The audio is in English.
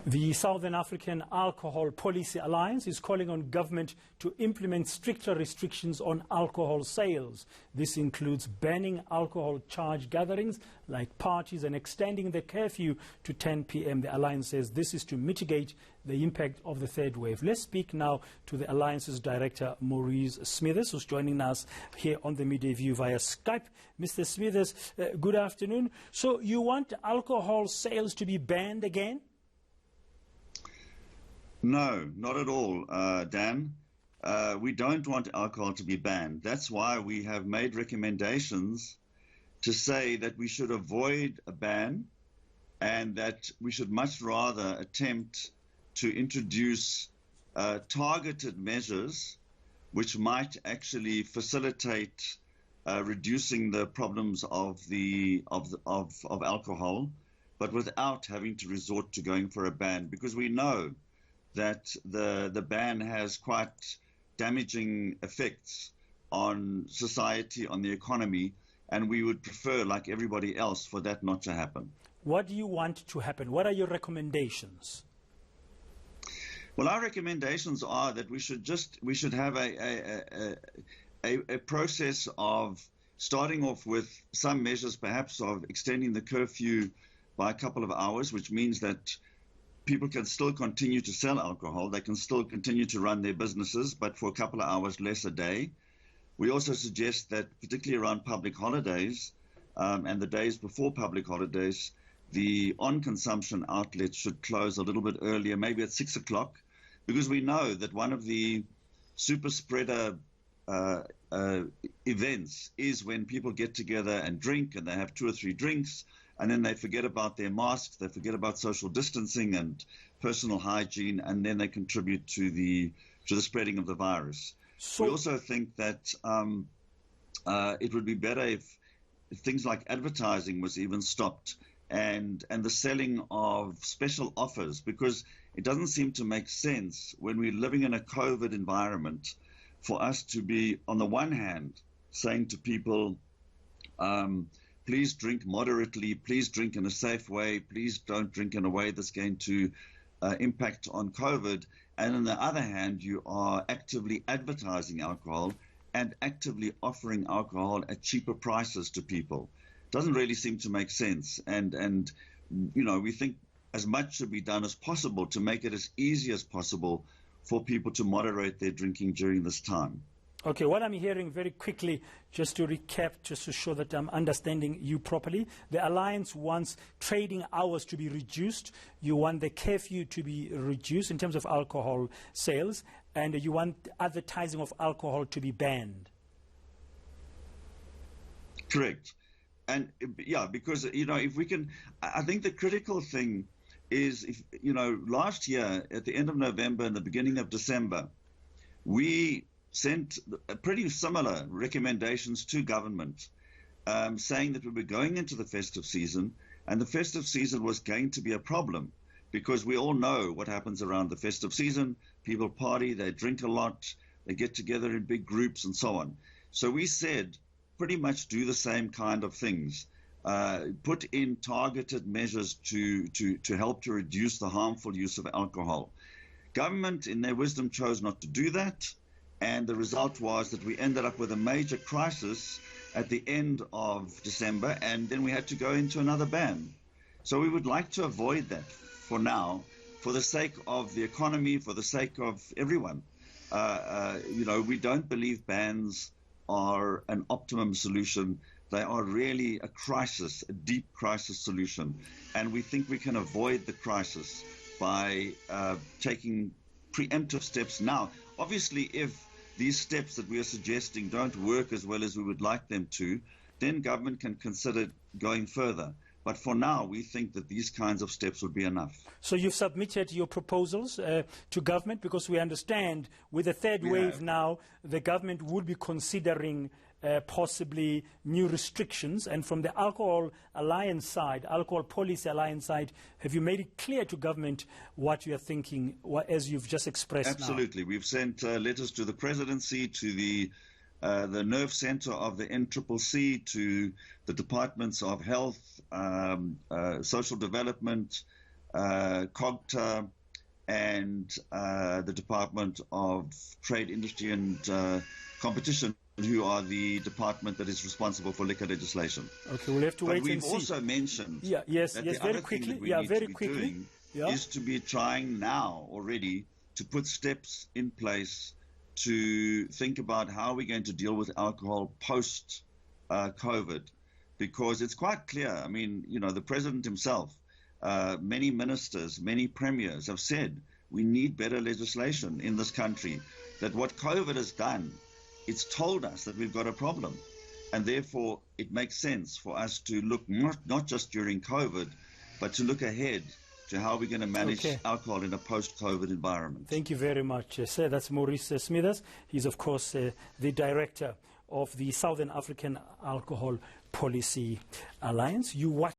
The Southern African Alcohol Policy Alliance is calling on government to implement stricter restrictions on alcohol sales. This includes banning alcohol charge gatherings like parties and extending the curfew to 10 p.m. The Alliance says this is to mitigate the impact of the third wave. Let's speak now to the Alliance's director, Maurice Smithers, who's joining us here on the Midday View via Skype. Mr. Smithers, good afternoon. So you want alcohol sales to be banned again? No, not at all, Dan. We don't want alcohol to be banned. That's why we have made recommendations to say that we should avoid a ban and that we should much rather attempt to introduce targeted measures which might actually facilitate reducing the problems of alcohol, but without having to resort to going for a ban, because we know that the ban has quite damaging effects on society, on the economy, and we would prefer, like everybody else, for that not to happen. What do you want to happen? What are your recommendations? Well, our recommendations are that we should have a process of starting off with some measures, perhaps of extending the curfew by a couple of hours, which means that people can still continue to sell alcohol. They can still continue to run their businesses, but for a couple of hours less a day. We also suggest that, particularly around public holidays and the days before public holidays, the on-consumption outlets should close a little bit earlier, maybe at 6 o'clock, because we know that one of the super spreader events is when people get together and drink, and they have 2 or 3 drinks, and then they forget about their masks, they forget about social distancing and personal hygiene, and then they contribute to the spreading of the virus. So we also think that it would be better if things like advertising was even stopped, and the selling of special offers, because it doesn't seem to make sense when we're living in a COVID environment for us to be, on the one hand, saying to people, please drink moderately, please drink in a safe way, please don't drink in a way that's going to impact on COVID. And on the other hand, you are actively advertising alcohol and actively offering alcohol at cheaper prices to people. Doesn't really seem to make sense. And you know, we think as much should be done as possible to make it as easy as possible for people to moderate their drinking during this time. Okay, what I'm hearing very quickly, just to recap, just to show that I'm understanding you properly, the Alliance wants trading hours to be reduced, you want the curfew to be reduced in terms of alcohol sales, and you want advertising of alcohol to be banned. Correct. And yeah, because, you know, if we can, I think the critical thing is, if, you know, last year at the end of November and the beginning of December, we sent pretty similar recommendations to government, saying that we were going into the festive season, and the festive season was going to be a problem, because we all know what happens around the festive season. People party, they drink a lot, they get together in big groups and so on. So we said pretty much do the same kind of things, put in targeted measures to help to reduce the harmful use of alcohol. Government, in their wisdom, chose not to do that. And the result was that we ended up with a major crisis at the end of December, and then we had to go into another ban. So we would like to avoid that for now, for the sake of the economy, for the sake of everyone. You know, we don't believe bans are an optimum solution. They are really a crisis, a deep crisis solution. And we think we can avoid the crisis by taking preemptive steps now. Obviously, if these steps that we are suggesting don't work as well as we would like them to, then government can consider going further. But for now, we think that these kinds of steps would be enough. So you've submitted your proposals to government, because we understand with the third wave now, the government would be considering possibly new restrictions. And from the Alcohol Alliance side, Alcohol Policy Alliance side, have you made it clear to government what you are thinking, as you've just expressed? Absolutely. Now? We've sent letters to the presidency, to the nerve center of the eNCA, to the departments of health, social development, COGTA, and the Department of Trade, Industry and Competition, who are the department that is responsible for liquor legislation. Okay, we'll have to wait and see. We've also mentioned yes, that yes, the very other quickly. thing that we Yeah, need very to be quickly. doing Yeah. is to be trying now already to put steps in place to think about how we're going to deal with alcohol post COVID, because it's quite clear. I mean, you know, the president himself, many ministers, many premiers have said we need better legislation in this country, that what COVID has done, it's told us that we've got a problem. And therefore, it makes sense for us to look not just during COVID, but to look ahead to how we're going to manage alcohol in a post-COVID environment. Thank you very much, sir. That's Maurice Smithers. He's, of course, the director of the Southern African Alcohol Policy Alliance. You watch